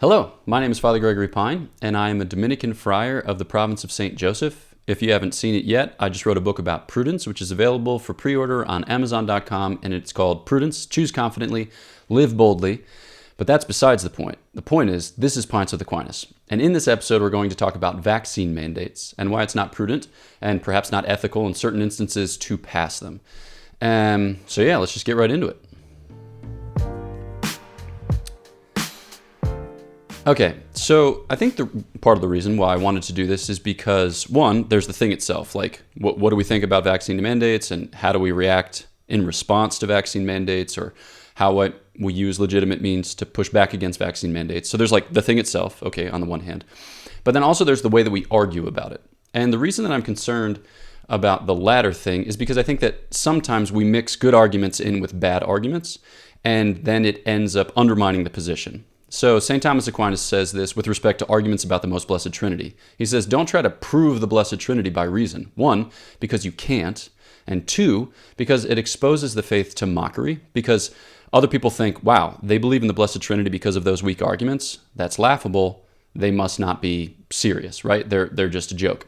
Hello, my name is Father Gregory Pine, and I am a Dominican friar of the province of St. Joseph. If you haven't seen it yet, I just wrote a book about prudence, which is available for pre-order on Amazon.com, and it's called Prudence, Choose Confidently, Live Boldly. But that's besides the point. The point is, this is Pints with Aquinas. And in this episode, we're going to talk about vaccine mandates and why it's not prudent and perhaps not ethical in certain instances to pass them. Let's just get right into it. Okay, so I think the part of the reason why I wanted to do this is because, one, there's the thing itself. Like, what do we think about vaccine mandates, and how do we react in response to vaccine mandates, or how we use legitimate means to push back against vaccine mandates. So there's like the thing itself, okay, on the one hand. But then also there's the way that we argue about it. And the reason that I'm concerned about the latter thing is because I think that sometimes we mix good arguments in with bad arguments, and then it ends up undermining the position. So St. Thomas Aquinas says this with respect to arguments about the most blessed Trinity. He says, don't try to prove the blessed Trinity by reason. One, because you can't. And two, because it exposes the faith to mockery. Because other people think, wow, they believe in the blessed Trinity because of those weak arguments. That's laughable. They must not be serious, right? They're just a joke.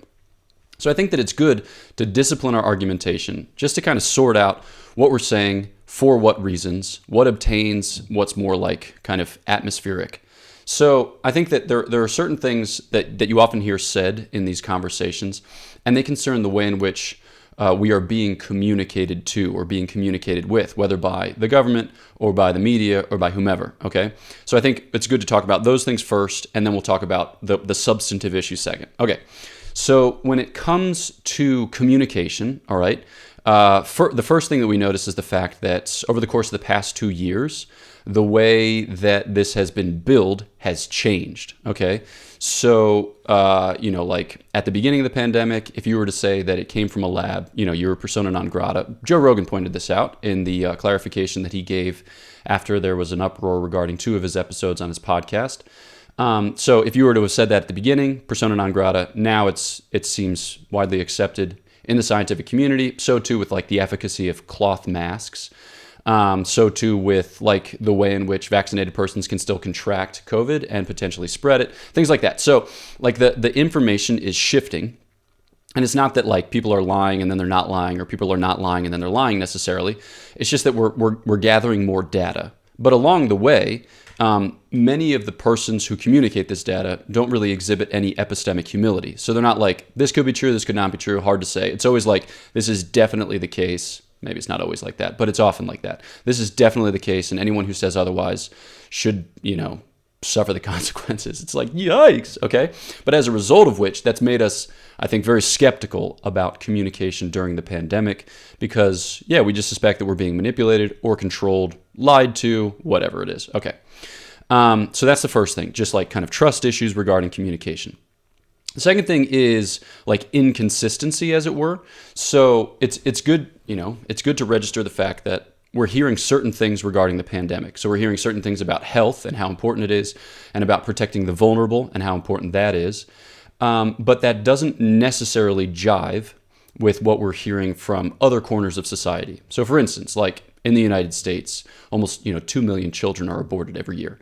So I think that it's good to discipline our argumentation, just to kind of sort out what we're saying, for what reasons, what obtains, what's more like kind of atmospheric. So I think that there are certain things that you often hear said in these conversations, and they concern the way in which we are being communicated to or being communicated with, whether by the government or by the media or by whomever, okay? So I think it's good to talk about those things first, and then we'll talk about the substantive issue second. Okay, so when it comes to communication, all right, the first thing that we notice is the fact that over the course of the past 2 years, the way that this has been billed has changed, okay? So, like at the beginning of the pandemic, if you were to say that it came from a lab, you were persona non grata. Joe Rogan pointed this out in the clarification that he gave after there was an uproar regarding 2 of his episodes on his podcast. So if you were to have said that at the beginning, persona non grata, now it seems widely accepted in the scientific community. So too with like the efficacy of cloth masks. So too with like the way in which vaccinated persons can still contract COVID and potentially spread it, things like that. So like the information is shifting, and it's not that like people are lying and then they're not lying, or people are not lying and then they're lying necessarily. It's just that we're gathering more data. But along the way, many of the persons who communicate this data don't really exhibit any epistemic humility. So they're not like, this could be true, this could not be true, hard to say. It's always like, this is definitely the case. Maybe it's not always like that, but it's often like that. This is definitely the case, and anyone who says otherwise should, suffer the consequences. It's like, yikes, okay? But as a result of which, that's made us, I think, very skeptical about communication during the pandemic because, we just suspect that we're being manipulated or controlled, lied to, whatever it is. Okay. So that's the first thing, just like kind of trust issues regarding communication. The second thing is like inconsistency, as it were. So it's good, it's good to register the fact that we're hearing certain things regarding the pandemic. So we're hearing certain things about health and how important it is, and about protecting the vulnerable and how important that is. But that doesn't necessarily jive with what we're hearing from other corners of society. So for instance, like in the United States, almost 2 million children are aborted every year.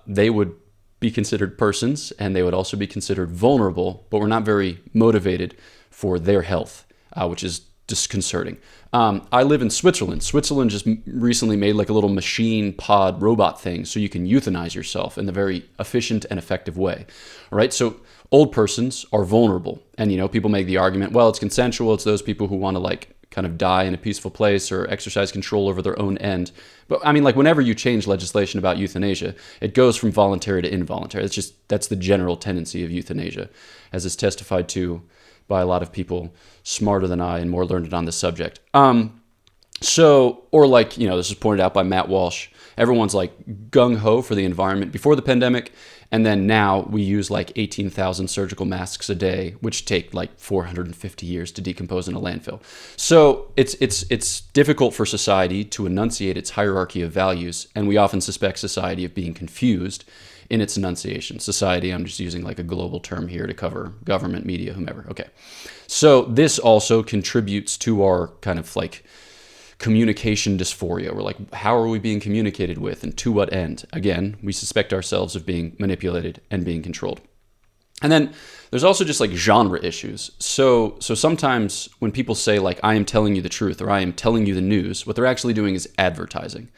They would be considered persons, and they would also be considered vulnerable, but we're not very motivated for their health, which is disconcerting. I live in Switzerland. Switzerland just recently made like a little machine pod robot thing so you can euthanize yourself in a very efficient and effective way. All right, so old persons are vulnerable, and people make the argument, well, it's consensual. It's those people who want to like kind of die in a peaceful place or exercise control over their own end. But I mean, like whenever you change legislation about euthanasia, it goes from voluntary to involuntary. That's the general tendency of euthanasia, as is testified to by a lot of people smarter than I and more learned on this subject. This is pointed out by Matt Walsh. Everyone's like gung-ho for the environment before the pandemic, and then now we use like 18,000 surgical masks a day, which take like 450 years to decompose in a landfill. So it's difficult for society to enunciate its hierarchy of values, and we often suspect society of being confused in its enunciation. Society, I'm just using like a global term here to cover government, media, whomever. Okay. So this also contributes to our kind of like communication dysphoria. We're like, how are we being communicated with and to what end? Again, we suspect ourselves of being manipulated and being controlled. And then there's also just like genre issues. So sometimes when people say like, I am telling you the truth or I am telling you the news, what they're actually doing is advertising.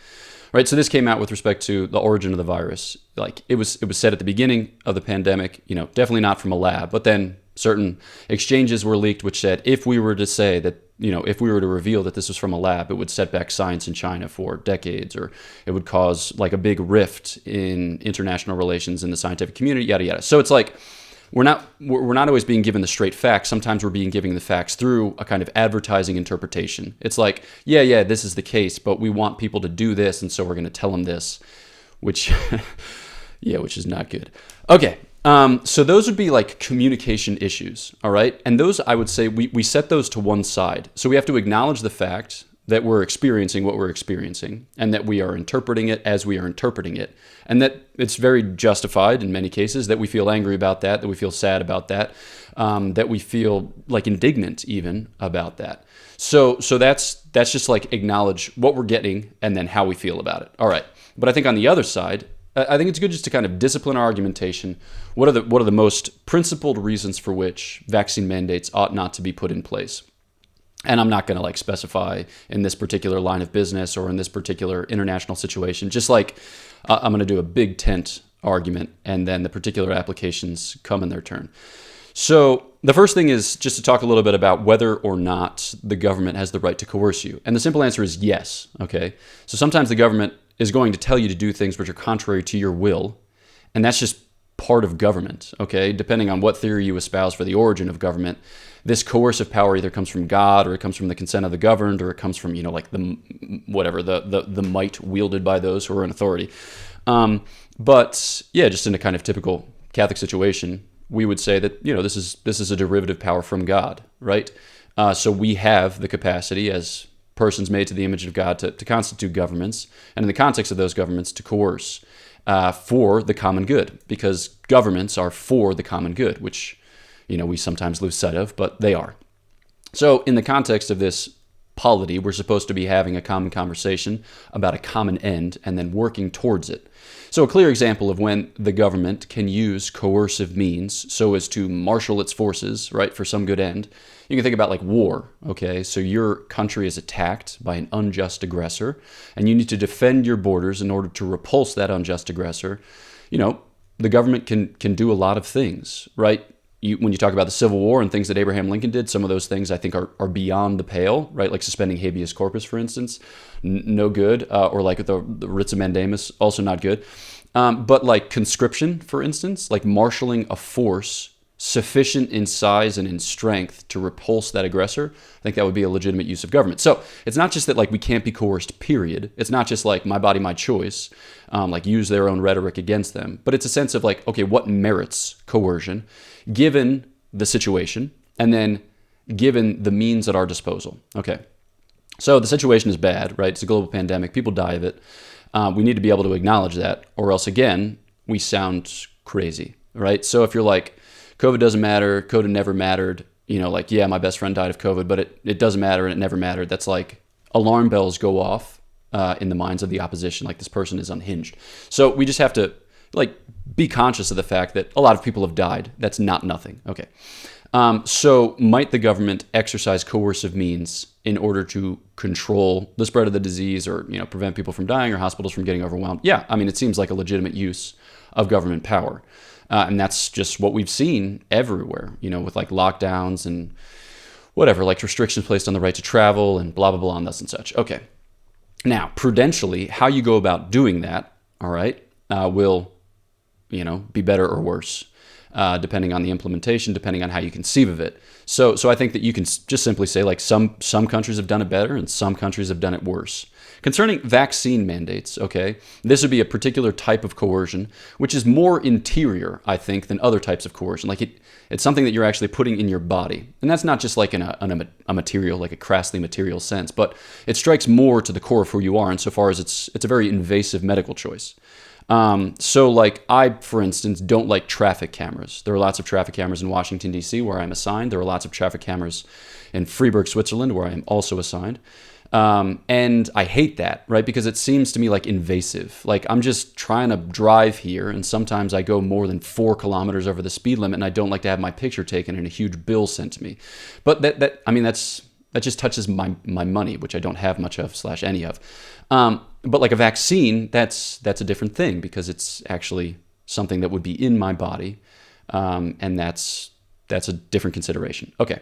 Right? So this came out with respect to the origin of the virus. Like it was said at the beginning of the pandemic, definitely not from a lab, but then certain exchanges were leaked which said if we were to say that, if we were to reveal that this was from a lab, it would set back science in China for decades, or it would cause like a big rift in international relations in the scientific community, yada, yada. So it's like, we're not always being given the straight facts. Sometimes we're being given the facts through a kind of advertising interpretation. It's like, yeah, this is the case, but we want people to do this, and so we're going to tell them this, which is not good. Okay, so those would be like communication issues, all right? And those, I would say, we set those to one side. So we have to acknowledge the fact that we're experiencing what we're experiencing, and that we are interpreting it as we are interpreting it, and that it's very justified in many cases that we feel angry about that we feel sad about that we feel like indignant even about that. So that's just like acknowledge what we're getting and then how we feel about it. All right. But I think on the other side, I think it's good just to kind of discipline our argumentation. What are the most principled reasons for which vaccine mandates ought not to be put in place? And I'm not going to like specify in this particular line of business or in this particular international situation. Just like I'm going to do a big tent argument, and then the particular applications come in their turn. So the first thing is just to talk a little bit about whether or not the government has the right to coerce you. And the simple answer is yes. Okay. So sometimes the government is going to tell you to do things which are contrary to your will, and that's just part of government. Okay. Depending on what theory you espouse for the origin of government, this coercive power either comes from God, or it comes from the consent of the governed, or it comes from, like the might wielded by those who are in authority. But yeah, just in a kind of typical Catholic situation, we would say that, this is a derivative power from God, right? So we have the capacity as persons made to the image of God to constitute governments, and in the context of those governments to coerce for the common good, because governments are for the common good, which we sometimes lose sight of, but they are. So in the context of this polity, we're supposed to be having a common conversation about a common end and then working towards it. So a clear example of when the government can use coercive means so as to marshal its forces, right, for some good end. You can think about like war, okay? So your country is attacked by an unjust aggressor, and you need to defend your borders in order to repulse that unjust aggressor. The government can do a lot of things, right? When you talk about the Civil War and things that Abraham Lincoln did, some of those things I think are beyond the pale, right? Like suspending habeas corpus, for instance, no good. Or like the writs of mandamus, also not good. But like conscription, for instance, like marshaling a force sufficient in size and in strength to repulse that aggressor, I think that would be a legitimate use of government. So it's not just that like we can't be coerced, period. It's not just like my body, my choice, like use their own rhetoric against them. But it's a sense of like, okay, what merits coercion given the situation and then given the means at our disposal? Okay, so the situation is bad, right? It's a global pandemic. People die of it. We need to be able to acknowledge that, or else again, we sound crazy, right? So if you're like, COVID doesn't matter, COVID never mattered, like, yeah, my best friend died of COVID, but it doesn't matter and it never mattered. That's like alarm bells go off in the minds of the opposition, like this person is unhinged. So we just have to like be conscious of the fact that a lot of people have died. That's not nothing. Okay. So might the government exercise coercive means in order to control the spread of the disease, or, prevent people from dying or hospitals from getting overwhelmed? Yeah. I mean, it seems like a legitimate use of government power. And that's just what we've seen everywhere, with like lockdowns and whatever, like restrictions placed on the right to travel and blah, blah, blah, and thus and such. Okay. Now, prudentially, how you go about doing that, all right, will, be better or worse, depending on the implementation, depending on how you conceive of it. So I think that you can just simply say like some countries have done it better and some countries have done it worse. Concerning vaccine mandates, okay, this would be a particular type of coercion, which is more interior, I think, than other types of coercion. Like it's something that you're actually putting in your body. And that's not just like in a material, like a crassly material sense, but it strikes more to the core of who you are insofar as it's a very invasive medical choice. So like I, for instance, don't like traffic cameras. There are lots of traffic cameras in Washington, D.C. where I'm assigned. There are lots of traffic cameras in Freiburg, Switzerland, where I am also assigned. And I hate that, right? Because it seems to me like invasive. Like I'm just trying to drive here, and sometimes I go more than 4 kilometers over the speed limit, and I don't like to have my picture taken and a huge bill sent to me. But that just touches my money, which I don't have much of / any of. But like a vaccine, that's a different thing because it's actually something that would be in my body, and that's a different consideration. Okay,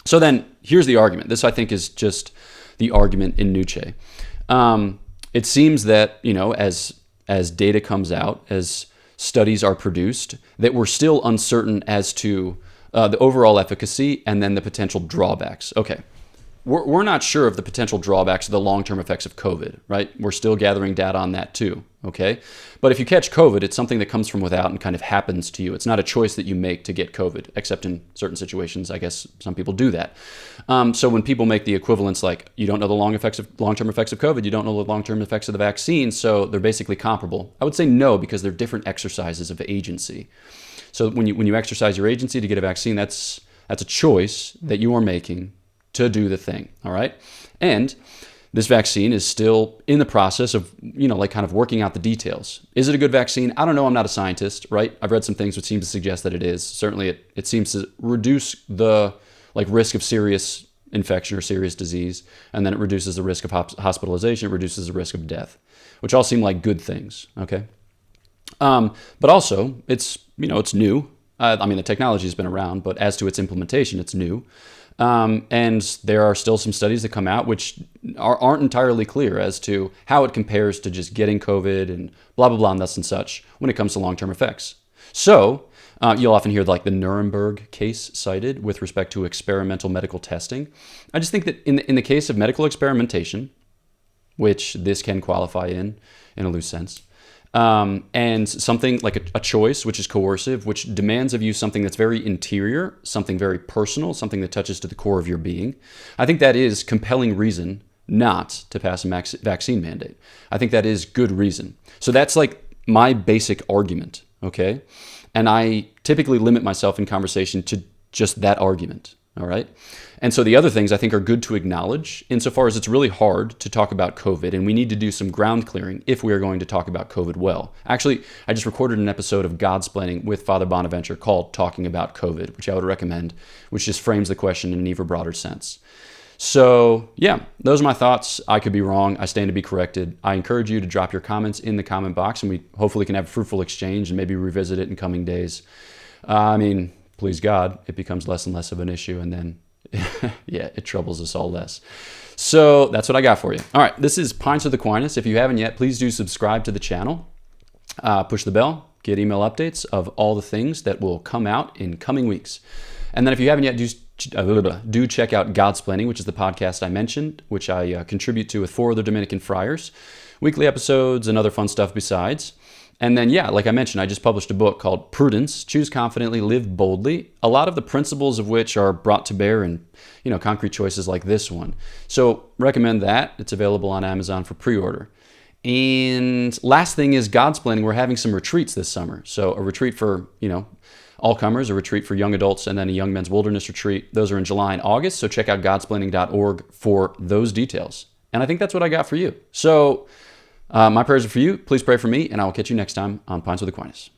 so then here's the argument. This I think is just the argument in Nuce. It seems that as data comes out, as studies are produced, that we're still uncertain as to the overall efficacy and then the potential drawbacks. Okay. We're not sure of the potential drawbacks of the long-term effects of COVID, right? We're still gathering data on that too, okay? But if you catch COVID, it's something that comes from without and kind of happens to you. It's not a choice that you make to get COVID, except in certain situations. I guess some people do that. So when people make the equivalence like, you don't know the long-term effects of COVID, you don't know the long-term effects of the vaccine, so they're basically comparable. I would say no, because they're different exercises of agency. So when you exercise your agency to get a vaccine, that's a choice that you are making to do the thing, all right? And this vaccine is still in the process of, kind of working out the details. Is it a good vaccine? I don't know. I'm not a scientist, right? I've read some things which seem to suggest that it is. Certainly it seems to reduce the risk of serious infection or serious disease, and then it reduces the risk of hospitalization, it reduces the risk of death, which all seem like good things, okay? But also, it's new. The technology has been around, but as to its implementation, it's new. And there are still some studies that come out which aren't entirely clear as to how it compares to just getting COVID and blah, blah, blah, and thus and such when it comes to long-term effects. So you'll often hear the Nuremberg case cited with respect to experimental medical testing. I just think that in the case of medical experimentation, which this can qualify in a loose sense, and something like a choice, which is coercive, which demands of you something that's very interior, something very personal, something that touches to the core of your being. I think that is compelling reason not to pass a vaccine mandate. I think that is good reason. So that's my basic argument, okay? And I typically limit myself in conversation to just that argument, all right? And so the other things I think are good to acknowledge insofar as it's really hard to talk about COVID, and we need to do some ground clearing if we are going to talk about COVID well. Actually, I just recorded an episode of Godsplaining with Father Bonaventure called Talking About COVID, which I would recommend, which just frames the question in an even broader sense. So yeah, those are my thoughts. I could be wrong. I stand to be corrected. I encourage you to drop your comments in the comment box, and we hopefully can have a fruitful exchange and maybe revisit it in coming days. Please God, it becomes less and less of an issue, and then yeah, it troubles us all less. So that's what I got for you. All right, this is Pints with Aquinas. If you haven't yet, please do subscribe to the channel. Push the bell, get email updates of all the things that will come out in coming weeks. And then if you haven't yet, do check out Godsplaining, which is the podcast I mentioned, which I contribute to with 4 other Dominican friars. Weekly episodes and other fun stuff besides. And then, yeah, like I mentioned, I just published a book called Prudence, Choose Confidently, Live Boldly, a lot of the principles of which are brought to bear in, concrete choices like this one. So recommend that. It's available on Amazon for pre-order. And last thing is Godsplaining. We're having some retreats this summer. So a retreat for, all comers, a retreat for young adults, and then a young men's wilderness retreat. Those are in July and August. So check out godsplaining.org for those details. And I think that's what I got for you. So my prayers are for you. Please pray for me, and I will catch you next time on Pints with Aquinas.